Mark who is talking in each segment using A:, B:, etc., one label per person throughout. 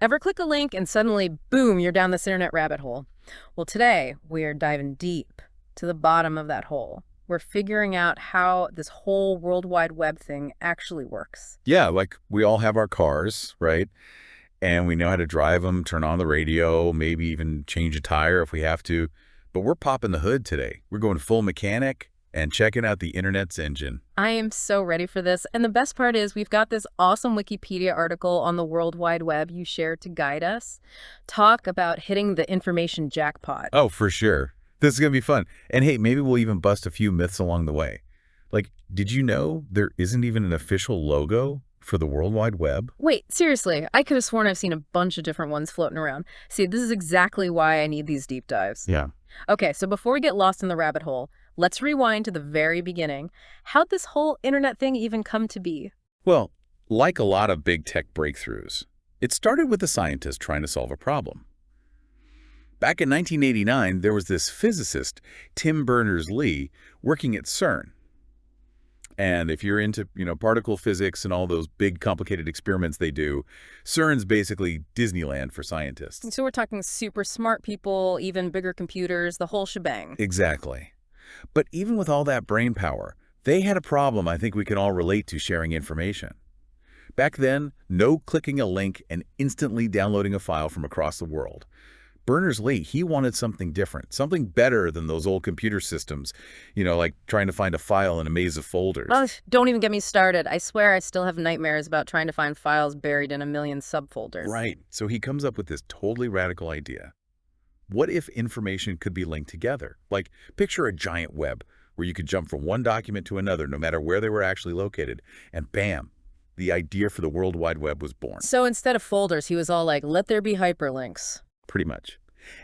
A: Ever click a link and suddenly, boom, you're down this internet rabbit hole? Well, today we are diving deep to the bottom of that hole. We're figuring out how this whole World Wide Web thing actually works.
B: Yeah, like we all have our cars, right? And we know how to drive them, turn on the radio, maybe even change a tire if we have to. But we're popping the hood today. We're going full mechanic and checking out the internet's engine.
A: I am so ready for this. And the best part is we've got this awesome Wikipedia article on the World Wide Web you shared to guide us. Talk about hitting the information jackpot.
B: Oh, for sure. This is going to be fun. And hey, maybe we'll even bust a few myths along the way. Like, did you know there isn't even an official logo for the World Wide Web?
A: Wait, seriously, I could have sworn I've seen a bunch of different ones floating around. See, this is exactly why I need these deep dives.
B: Yeah.
A: Okay, so before we get lost in the rabbit hole, let's rewind to the very beginning. How'd this whole internet thing even come to be?
B: Well, like a lot of big tech breakthroughs, it started with a scientist trying to solve a problem. Back in 1989, there was this physicist, Tim Berners-Lee, working at CERN. And if you're into, particle physics and all those big complicated experiments they do, CERN's basically Disneyland for scientists.
A: So we're talking super smart people, even bigger computers, the whole shebang.
B: Exactly. But even with all that brain power, they had a problem I think we can all relate to sharing information. Back then, no clicking a link and instantly downloading a file from across the world. Berners-Lee, he wanted something different, something better than those old computer systems, like trying to find a file in a maze of folders.
A: Ugh, don't even get me started. I swear I still have nightmares about trying to find files buried in a million subfolders.
B: Right. So he comes up with this totally radical idea. What if information could be linked together? Like, picture a giant web where you could jump from one document to another no matter where they were actually located, and bam, the idea for the World Wide Web was born.
A: So instead of folders, he was all like, let there be hyperlinks.
B: Pretty much.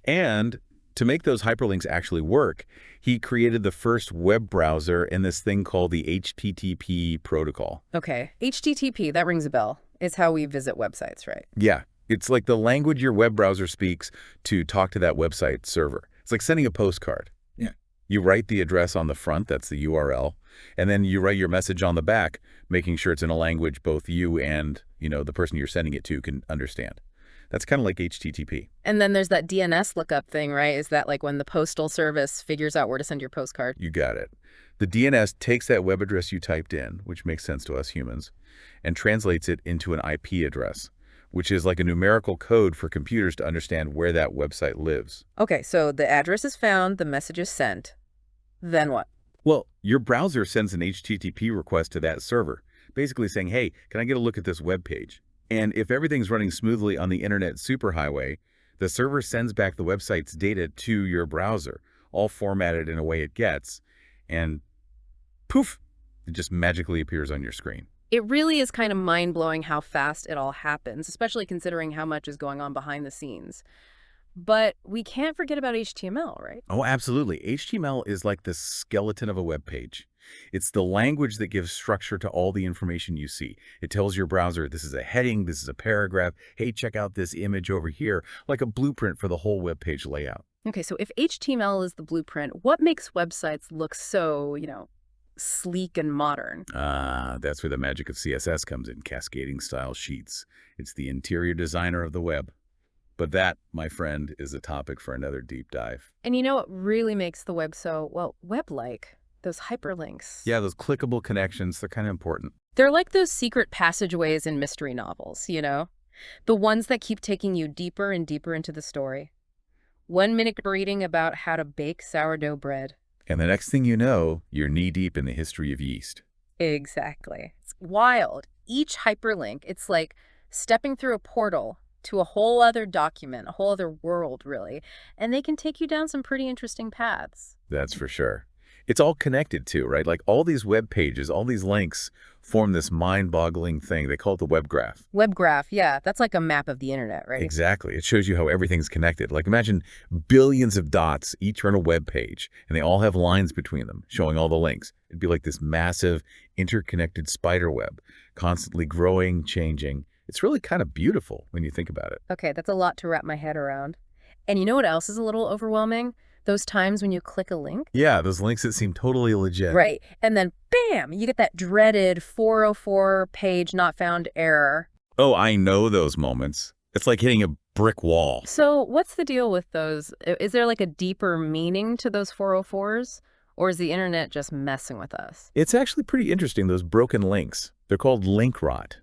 B: And to make those hyperlinks actually work, he created the first web browser and this thing called the HTTP protocol.
A: Okay, HTTP, that rings a bell. It's how we visit websites, right?
B: Yeah, it's like the language your web browser speaks to talk to that website server. It's like sending a postcard. Yeah. You write the address on the front, that's the URL, and then you write your message on the back, making sure it's in a language both you and, the person you're sending it to can understand. That's kind of like HTTP.
A: And then there's that DNS lookup thing, right? Is that like when the postal service figures out where to send your postcard?
B: You got it. The DNS takes that web address you typed in, which makes sense to us humans, and translates it into an IP address, which is like a numerical code for computers to understand where that website lives.
A: Okay, so the address is found, the message is sent. Then what?
B: Well, your browser sends an HTTP request to that server, basically saying, hey, can I get a look at this web page? And if everything's running smoothly on the internet superhighway, the server sends back the website's data to your browser, all formatted in a way it gets, and poof, it just magically appears on your screen.
A: It really is kind of mind-blowing how fast it all happens, especially considering how much is going on behind the scenes. But we can't forget about HTML, right?
B: Oh, absolutely. HTML is like the skeleton of a web page. It's the language that gives structure to all the information you see. It tells your browser, this is a heading, this is a paragraph, hey, check out this image over here, like a blueprint for the whole web page layout.
A: Okay, so if HTML is the blueprint, what makes websites look so, sleek and modern?
B: That's where the magic of CSS comes in, cascading style sheets. It's the interior designer of the web. But that, my friend, is a topic for another deep dive.
A: And what really makes the web so, web-like? Those hyperlinks.
B: Yeah, those clickable connections, they're kind of important.
A: They're like those secret passageways in mystery novels, the ones that keep taking you deeper and deeper into the story. 1 minute reading about how to bake sourdough bread.
B: And the next thing you know, you're knee-deep in the history of yeast.
A: Exactly. It's wild. Each hyperlink, it's like stepping through a portal to a whole other document, a whole other world, really. And they can take you down some pretty interesting paths.
B: That's for sure. It's all connected too, right? Like all these web pages, all these links form this mind-boggling thing. They call it the web graph.
A: Web graph, yeah. That's like a map of the internet, right?
B: Exactly. It shows you how everything's connected. Like imagine billions of dots each on a web page, and they all have lines between them showing all the links. It'd be like this massive interconnected spider web, constantly growing, changing. It's really kind of beautiful when you think about it.
A: Okay, that's a lot to wrap my head around. And you know what else is a little overwhelming? Those times when you click a link?
B: Yeah, those links that seem totally legit.
A: Right. And then, bam, you get that dreaded 404 page not found error.
B: Oh, I know those moments. It's like hitting a brick wall.
A: So what's the deal with those? Is there like a deeper meaning to those 404s? Or is the internet just messing with us?
B: It's actually pretty interesting, those broken links. They're called link rot.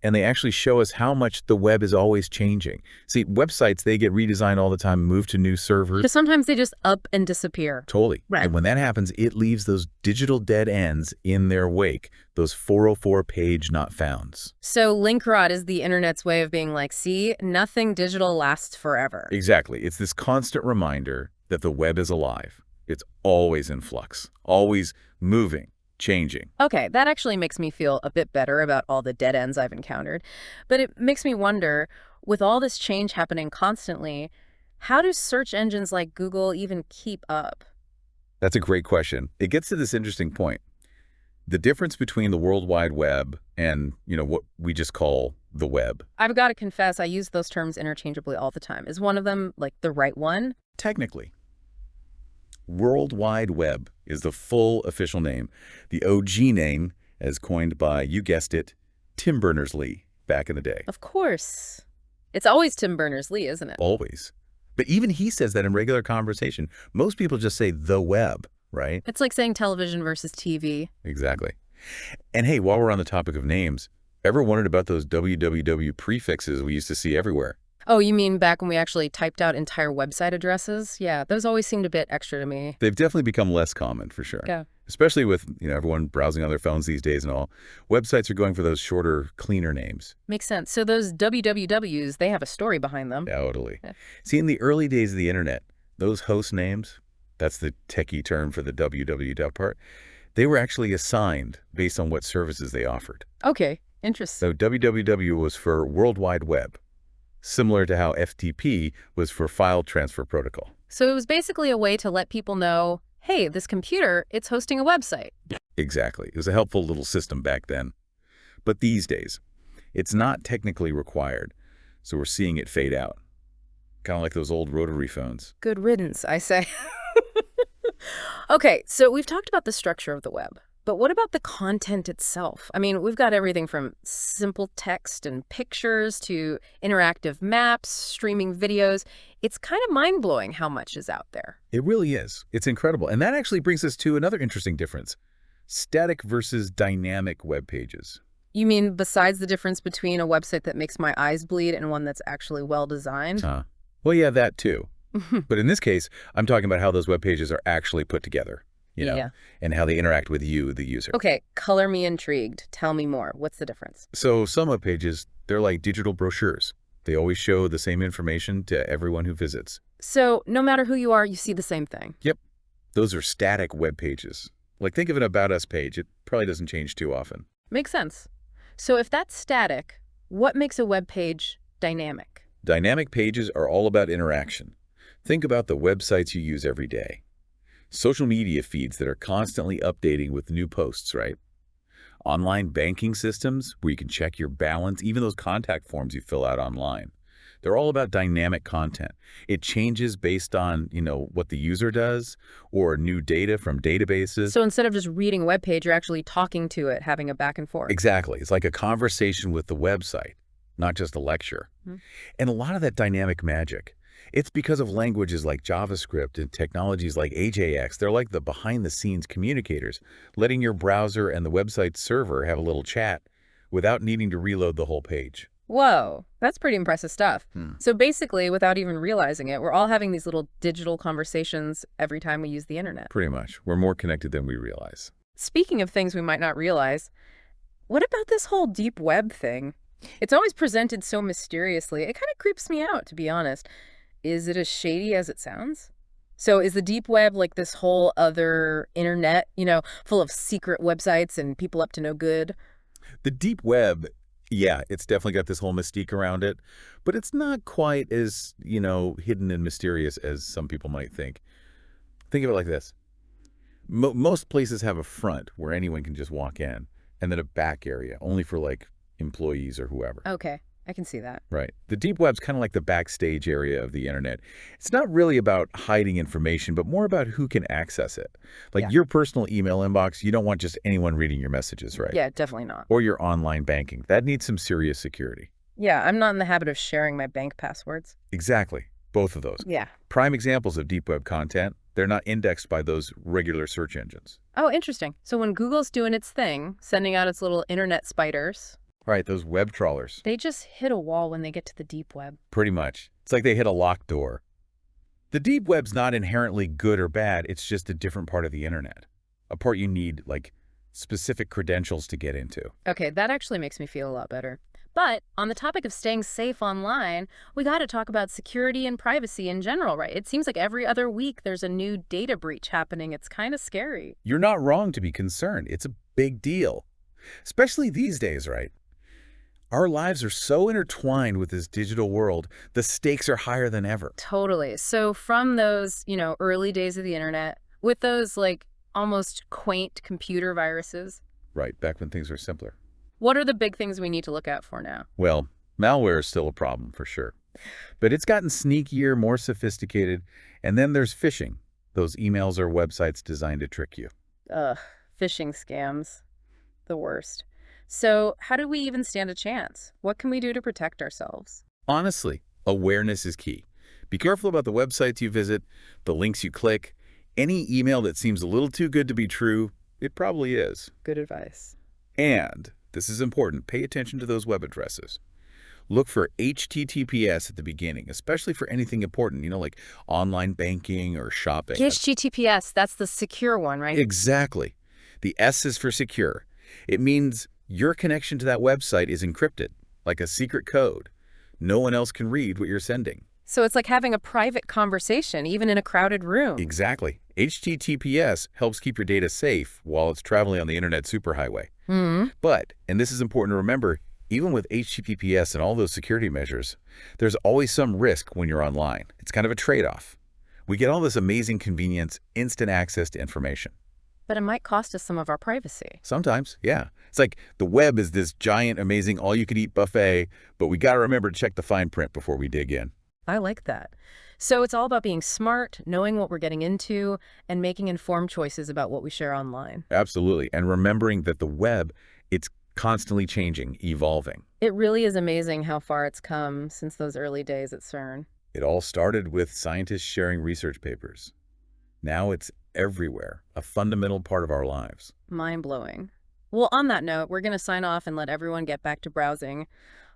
B: And they actually show us how much the web is always changing. See, websites, they get redesigned all the time, moved to new servers.
A: Because sometimes they just up and disappear.
B: Totally.
A: Right.
B: And when that happens, it leaves those digital dead ends in their wake, those 404 page not founds.
A: So link rot is the internet's way of being like, see, nothing digital lasts forever.
B: Exactly. It's this constant reminder that the web is alive. It's always in flux, always moving, changing.
A: Okay, that actually makes me feel a bit better about all the dead ends I've encountered. But it makes me wonder, with all this change happening constantly, how do search engines like Google even keep up?
B: That's a great question. It gets to this interesting point. The difference between the World Wide Web and, what we just call the web.
A: I've got to confess, I use those terms interchangeably all the time. Is one of them, like, the right one?
B: Technically. World Wide Web is the full official name, the OG name as coined by, you guessed it, Tim Berners-Lee back in the day.
A: Of course. It's always Tim Berners-Lee, isn't it?
B: Always. But even he says that in regular conversation. Most people just say the web, right?
A: It's like saying television versus TV.
B: Exactly. And hey, while we're on the topic of names, ever wondered about those www prefixes we used to see everywhere?
A: Oh, you mean back when we actually typed out entire website addresses? Yeah, those always seemed a bit extra to me.
B: They've definitely become less common, for sure.
A: Yeah.
B: Especially with, everyone browsing on their phones these days and all. Websites are going for those shorter, cleaner names.
A: Makes sense. So those wwws, they have a story behind them.
B: Totally.
A: Yeah.
B: See, in the early days of the internet, those host names, that's the techie term for the www part, they were actually assigned based on what services they offered.
A: Okay, interesting.
B: So www was for World Wide Web, similar to how FTP was for File Transfer Protocol.
A: So it was basically a way to let people know, hey, this computer, it's hosting a website.
B: Exactly. It was a helpful little system back then. But these days, it's not technically required, so we're seeing it fade out. Kind of like those old rotary phones.
A: Good riddance, I say. Okay, so we've talked about the structure of the web, but what about the content itself? I mean, we've got everything from simple text and pictures to interactive maps, streaming videos. It's kind of mind-blowing how much is out there.
B: It really is. It's incredible. And that actually brings us to another interesting difference. Static versus dynamic web pages.
A: You mean besides the difference between a website that makes my eyes bleed and one that's actually well-designed?
B: Well, yeah, that too. But in this case, I'm talking about how those web pages are actually put together, and how they interact with you, the user.
A: Okay, color me intrigued. Tell me more. What's the difference?
B: So some web pages, they're like digital brochures. They always show the same information to everyone who visits.
A: So no matter who you are, you see the same thing.
B: Yep. Those are static web pages. Like, think of an About Us page. It probably doesn't change too often.
A: Makes sense. So if that's static, what makes a web page dynamic?
B: Dynamic pages are all about interaction. Think about the websites you use every day. Social media feeds that are constantly updating with new posts, right? Online banking systems where you can check your balance, even those contact forms you fill out online. They're all about dynamic content. It changes based on, what the user does or new data from databases.
A: So instead of just reading a web page, you're actually talking to it, having a back and forth.
B: Exactly. It's like a conversation with the website, not just a lecture. And a lot of that dynamic magic, it's because of languages like JavaScript and technologies like AJAX. They're like the behind-the-scenes communicators, letting your browser and the website server have a little chat without needing to reload the whole page.
A: Whoa, that's pretty impressive stuff. So basically, without even realizing it, we're all having these little digital conversations every time we use the internet.
B: Pretty much. We're more connected than we realize.
A: Speaking of things we might not realize, what about this whole deep web thing? It's always presented so mysteriously. It kind of creeps me out, to be honest. Is it as shady as it sounds? So is the deep web like this whole other internet, full of secret websites and people up to no good?
B: The deep web, yeah, it's definitely got this whole mystique around it, but it's not quite as, hidden and mysterious as some people might think. Think of it like this. Most places have a front where anyone can just walk in, and then a back area, only for like employees or whoever.
A: Okay. I can see that.
B: Right. The deep web's kind of like the backstage area of the internet. It's not really about hiding information, but more about who can access it. Like your personal email inbox, you don't want just anyone reading your messages, right?
A: Yeah, definitely not.
B: Or your online banking. That needs some serious security.
A: Yeah, I'm not in the habit of sharing my bank passwords.
B: Exactly. Both of those.
A: Yeah.
B: Prime examples of deep web content, they're not indexed by those regular search engines.
A: Oh, interesting. So when Google's doing its thing, sending out its little internet spiders,
B: Right, those web trawlers.
A: they just hit a wall when they get to the deep web.
B: Pretty much. It's like they hit a locked door. The deep web's not inherently good or bad, it's just a different part of the internet. A part you need, like, specific credentials to get into.
A: Okay, that actually makes me feel a lot better. But on the topic of staying safe online, we got to talk about security and privacy in general, right? It seems like every other week there's a new data breach happening. It's kind of scary.
B: You're not wrong to be concerned. It's a big deal. Especially these days, right? Our lives are so intertwined with this digital world, the stakes are higher than ever.
A: Totally. So from those, early days of the internet, with those like almost quaint computer viruses,
B: Right, back when things were simpler.
A: what are the big things we need to look out for now?
B: Well, malware is still a problem for sure. But it's gotten sneakier, more sophisticated, and then there's phishing. Those emails or websites designed to trick you.
A: Ugh, phishing scams. The worst. So how do we even stand a chance? What can we do to protect ourselves?
B: Honestly, awareness is key. Be careful about the websites you visit, the links you click. Any email that seems a little too good to be true, it probably is.
A: Good advice.
B: And, this is important, pay attention to those web addresses. Look for HTTPS at the beginning, especially for anything important, like online banking or shopping.
A: HTTPS, that's the secure one, right?
B: Exactly. The S is for secure. It means your connection to that website is encrypted, like a secret code. No one else can read what you're sending.
A: So it's like having a private conversation, even in a crowded room.
B: Exactly. HTTPS helps keep your data safe while it's traveling on the internet superhighway.
A: Hmm.
B: But, and this is important to remember, even with HTTPS and all those security measures, there's always some risk when you're online. It's kind of a trade-off. We get all this amazing convenience, instant access to information.
A: But it might cost us some of our privacy.
B: Sometimes, yeah. It's like the web is this giant, amazing, all-you-can-eat buffet, but we got to remember to check the fine print before we dig in.
A: I like that. So it's all about being smart, knowing what we're getting into, and making informed choices about what we share online.
B: Absolutely. And remembering that the web, it's constantly changing, evolving.
A: It really is amazing how far it's come since those early days at CERN.
B: It all started with scientists sharing research papers. Now it's everywhere, a fundamental part of our lives.
A: Mind-blowing. Well, on that note, we're going to sign off and let everyone get back to browsing.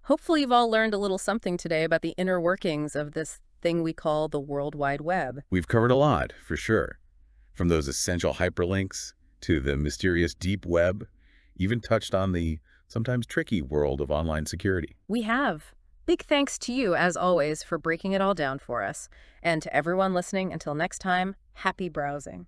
A: Hopefully you've all learned a little something today about the inner workings of this thing we call the World Wide Web.
B: We've covered a lot, for sure. From those essential hyperlinks to the mysterious deep web, even touched on the sometimes tricky world of online security.
A: We have. Big thanks to you, as always, for breaking it all down for us. And to everyone listening, until next time, happy browsing.